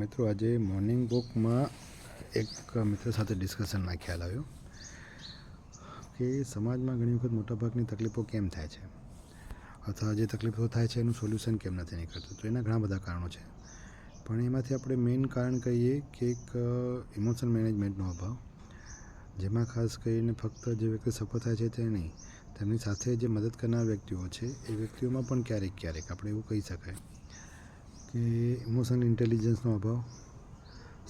મિત્રો આજે મોર્નિંગ વોકમાં એક મિત્ર સાથે ડિસ્કશનમાં ખ્યાલ આવ્યો કે સમાજમાં ઘણી વખત મોટાભાગની તકલીફો કેમ થાય છે અથવા જે તકલીફો થાય છે એનું સોલ્યુશન કેમ નથી નીકળતું. તો એના ઘણા બધા કારણો છે, પણ એમાંથી આપણે મેઇન કારણ કહીએ કે એક ઇમોશનલ મેનેજમેન્ટનો અભાવ, જેમાં ખાસ કરીને ફક્ત જે વ્યક્તિ સફળ થાય છે તે નહીં, તેમની સાથે જે મદદ કરનાર વ્યક્તિઓ છે એ વ્યક્તિઓમાં પણ ક્યારેક આપણે એવું કહી શકાય કે ઇમોશનલ ઇન્ટેલિજન્સનો અભાવ.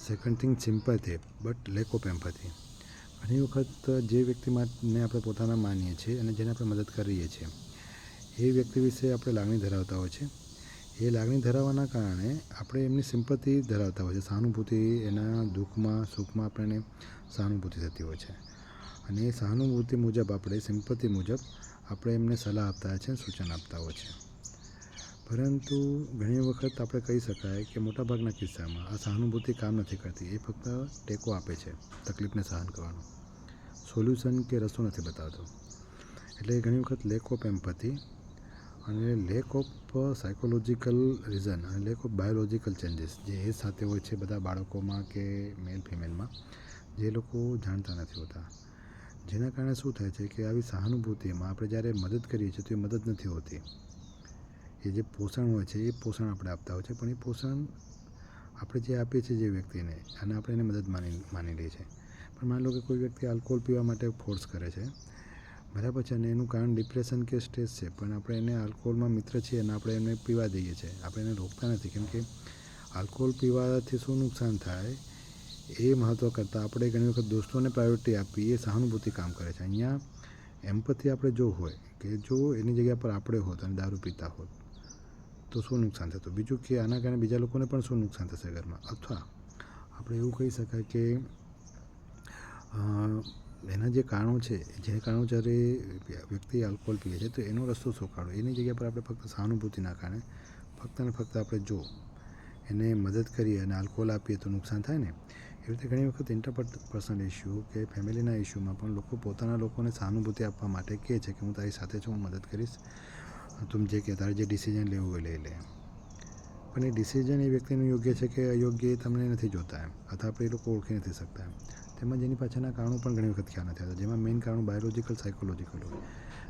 Second thing sympathy but lack of empathy. ઘણી વખત જે વ્યક્તિને આપણે પોતાના માનીએ છીએ અને જેને આપણે મદદ કરીએ છીએ એ વ્યક્તિ વિશે આપણે લાગણી ધરાવતા હોય છે. એ લાગણી ધરાવવાના કારણે આપણે એમની સિમ્પથી ધરાવતા હોય છે, સહાનુભૂતિ, એના દુઃખમાં સુખમાં આપણને સહાનુભૂતિ થતી હોય છે, અને એ સહાનુભૂતિ મુજબ આપણે સિમ્પથી મુજબ આપણે એમને સલાહ આપતા હોય છે, સૂચન આપતા હોય છે. પરંતુ ઘણી વખત આપણે કહી શકાય કે મોટાભાગના કિસ્સામાં આ સહાનુભૂતિ કામ નથી કરતી. એ ફક્ત ટેકો આપે છે તકલીફને સહન કરવાનો, સોલ્યુશન કે રસ્તો નથી બતાવતો. એટલે ઘણી વખત લેક ઓફ એમ્પથી અને લેક ઓફ સાયકોલોજીકલ રીઝન અને લેક ઓફ બાયોલોજીકલ ચેન્જીસ જે એ સાથે હોય છે બધા બાળકોમાં કે મેલ ફિમેલમાં, જે લોકો જાણતા નથી હોતા. જેના કારણે શું થાય છે કે આવી સહાનુભૂતિમાં આપણે જ્યારે મદદ કરીએ છીએ તો એ મદદ નથી હોતી. એ જે પોષણ હોય છે એ પોષણ આપણે આપતા હોય છે, પણ એ પોષણ આપણે જે આપીએ છીએ જે વ્યક્તિને, અને આપણે એને મદદ માની લઈએ છીએ. પણ માની લો કે કોઈ વ્યક્તિ આલ્કોહોલ પીવા માટે ફોર્સ કરે છે, બરાબર છે, અને એનું કારણ ડિપ્રેશન કે સ્ટ્રેસ છે, પણ આપણે એને આલ્કોહોલમાં મિત્ર છીએ અને આપણે એને પીવા દઈએ છીએ, આપણે એને રોકતા નથી. કેમ કે આલ્કોહોલ પીવાથી શું નુકસાન થાય એ મહત્ત્વ કરતાં આપણે ઘણી વખત દોસ્તોને પ્રાયોરિટી આપી એ સહાનુભૂતિ કામ કરે છે. અહીંયા એમ્પથી આપણે જો હોય કે જો એની જગ્યા પર આપણે હોત અને દારૂ પીતા હોત તો શું નુકસાન થતું. બીજું કે આના કારણે બીજા લોકોને પણ શું નુકસાન થશે ઘરમાં. અથવા આપણે એવું કહી શકાય કે એના જે કારણો છે, જે કારણો જ્યારે વ્યક્તિ આલ્કોહોલ પીએ છે તો એનો રસ્તો શું કાઢો, એની જગ્યા પર આપણે ફક્ત સહાનુભૂતિના કારણે ફક્ત અને ફક્ત આપણે જો એને મદદ કરીએ અને આલ્કોહોલ આપીએ તો નુકસાન થાય ને. એવી રીતે ઘણી વખત ઇન્ટરપર્સનલ ઇસ્યુ કે ફેમિલીના ઇસ્યુમાં પણ લોકો પોતાના લોકોને સહાનુભૂતિ આપવા માટે કહે છે કે હું તારી સાથે છું, હું મદદ કરીશ, તું જે કે તારે જે ડિસિઝન લેવું હોય લઈ લે. પણ એ ડિસિઝન એ વ્યક્તિનું યોગ્ય છે કે અયોગ્ય એ તમને નથી જોતા એમ, અથવા આપણે એ લોકો ઓળખી નથી શકતા એમ. તેમજ એની પાછળના કારણો પણ ઘણી વખત ખ્યાલ નથી આવતા, જેમાં મેઇન કારણો બાયોલોજીકલ, સાયકોલોજીકલ હોય.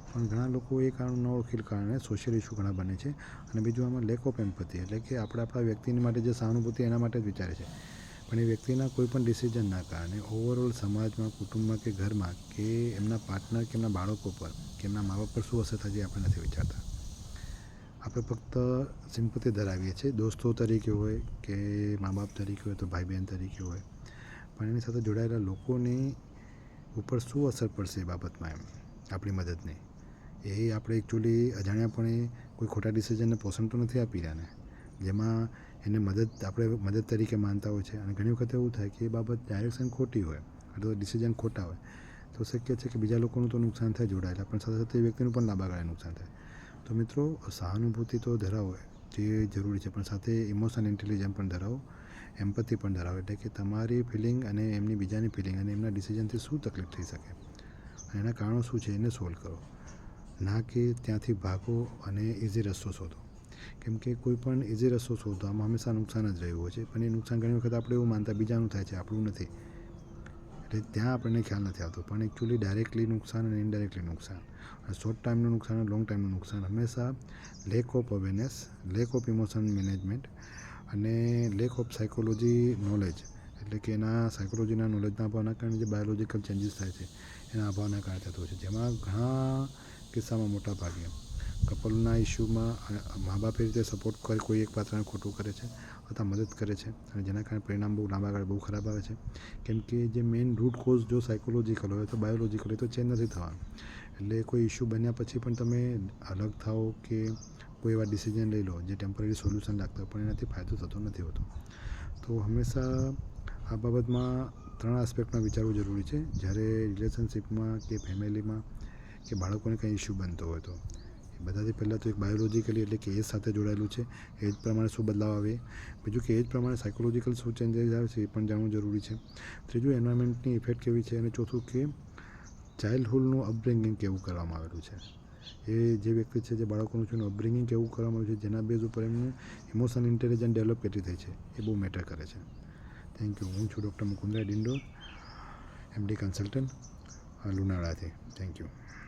પણ ઘણા લોકો એ કારણો ન ઓળખીને કારણે સોશિયલ ઇસ્યુ ઘણા બને છે. અને બીજું આમાં લેક ઓફ એમ્પથી, એટલે કે આપણે આપણા વ્યક્તિની માટે જે સહાનુભૂતિ એના માટે જ વિચારે છે, પણ એ વ્યક્તિના કોઈ પણ ડિસિઝનના કારણે ઓવરઓલ સમાજમાં, કુટુંબમાં કે ઘરમાં કે એમના પાર્ટનર કે એમના બાળકો પર કે એમના મા બાપ પર શું અસર થશે આપણે નથી વિચારતા. આપણે ફક્ત સિમ્પથી ધરાવીએ છીએ, દોસ્તો તરીકે હોય કે મા બાપ તરીકે હોય તો ભાઈ બહેન તરીકે હોય, પણ એની સાથે જોડાયેલા લોકોની ઉપર શું અસર પડશે એ બાબતમાં એમ આપણી મદદની, એ આપણે એકચ્યુઅલી અજાણ્યાપણે કોઈ ખોટા ડિસિઝનને પોષણ તો નથી આપી રહ્યા ને, જેમાં એને આપણે મદદ તરીકે માનતા હોય છે. અને ઘણી વખત એવું થાય કે એ બાબત ડાયરેક્શન ખોટી હોય અથવા ડિસિઝન ખોટા હોય તો શક્ય છે કે બીજા લોકોનું તો નુકસાન થાય જોડાયેલા, પણ સાથે સાથે એ વ્યક્તિનું પણ લાંબા ગાળે નુકસાન થાય. તો મિત્રો, સહાનુભૂતિ તો ધરાવો તે જરૂરી છે, પણ સાથે ઇમોશનલ ઇન્ટેલિજન્સ પણ ધરાવો, એમ્પથી પણ ધરાવો. એટલે કે તમારી ફિલિંગ અને એમની બીજાની ફિલિંગ અને એમના ડિસિઝનથી શું તકલીફ થઈ શકે અને એના કારણો શું છે એને સોલ્વ કરો, ના કે ત્યાંથી ભાગો અને ઇઝી રસ્તો શોધો. કેમ કે કોઈ પણ ઇઝી રસ્તો શોધવામાં હંમેશા નુકસાન જ રહ્યું હોય છે, પણ એ નુકસાન ઘણી વખત આપણે એવું માનતા બીજાનું થાય છે, આપણું નથી. એટલે ત્યાં આપણને ખ્યાલ નથી આવતો, પણ એકચ્યુઅલી ડાયરેક્ટલી નુકસાન અને ઇનડાયરેક્ટલી નુકસાન, અને શોર્ટ ટાઈમનું નુકસાન અને લોંગ ટાઈમનું નુકસાન હંમેશા lack of awareness, lack of emotion management અને લેક ઓફ સાયકોલોજી નોલેજ, એટલે કે એના સાયકોલોજીના નોલેજના અભાવના કારણે જે બાયોલોજીકલ ચેન્જીસ થાય છે એના અભાવના કારણે થતું હોય છે. જેમાં ઘણા કિસ્સામાં મોટા ભાગે કપલના ઇસ્યુમાં મા બાપ એ રીતે સપોર્ટ કરે, કોઈ એક પાત્રને ખોટું કરે છે અથવા મદદ કરે છે, અને જેના કારણે પરિણામ બહુ લાંબા ગાળે બહુ ખરાબ આવે છે. કેમ કે જે મેઇન રૂટ કોઝ જો સાયકોલોજીકલ હોય તો બાયોલોજીકલ હોય તો ચેન્જ નથી થવાનું. એટલે કોઈ ઇસ્યુ બન્યા પછી પણ તમે અલગ થાઓ કે કોઈ એવા ડિસિઝન લઈ લો જે ટેમ્પરરી સોલ્યુશન લાગતા હોય, પણ એનાથી ફાયદો થતો નથી હોતો. તો હંમેશા આ બાબતમાં 3 આસ્પેક્ટમાં વિચારવું જરૂરી છે. જ્યારે રિલેશનશિપમાં કે ફેમિલીમાં કે બાળકોને કંઈ ઇસ્યુ બનતો હોય તો એ બધાથી પહેલાં તો એક બાયોલોજીકલી, એટલે કે એજ સાથે જોડાયેલું છે, એજ પ્રમાણે શું બદલાવ આવે, બીજું કે એજ પ્રમાણે સાયકોલોજીકલ શું ચેન્જીસ આવે છે એ પણ જાણવું જરૂરી છે. ત્રીજું, એન્વાયરમેન્ટની ઇફેક્ટ કેવી છે, અને ચોથું કે ચાઇલ્ડહુડનું અપબ્રિંગિંગ કેવું કરવામાં આવેલું છે. એ જે વ્યક્તિ છે જે બાળકોનું છે એનું અપબ્રિંગિંગ કેવું કરવામાં આવ્યું છે જેના બેઝ ઉપર એમનું ઇમોશનલ ઇન્ટેલિજન્સ ડેવલપ કેટલી થઈ છે એ બહુ મેટર કરે છે. Thank you. હું છું doctor Mukundrai Dindor, MD consultant, લુણાવાડાથી. Thank you.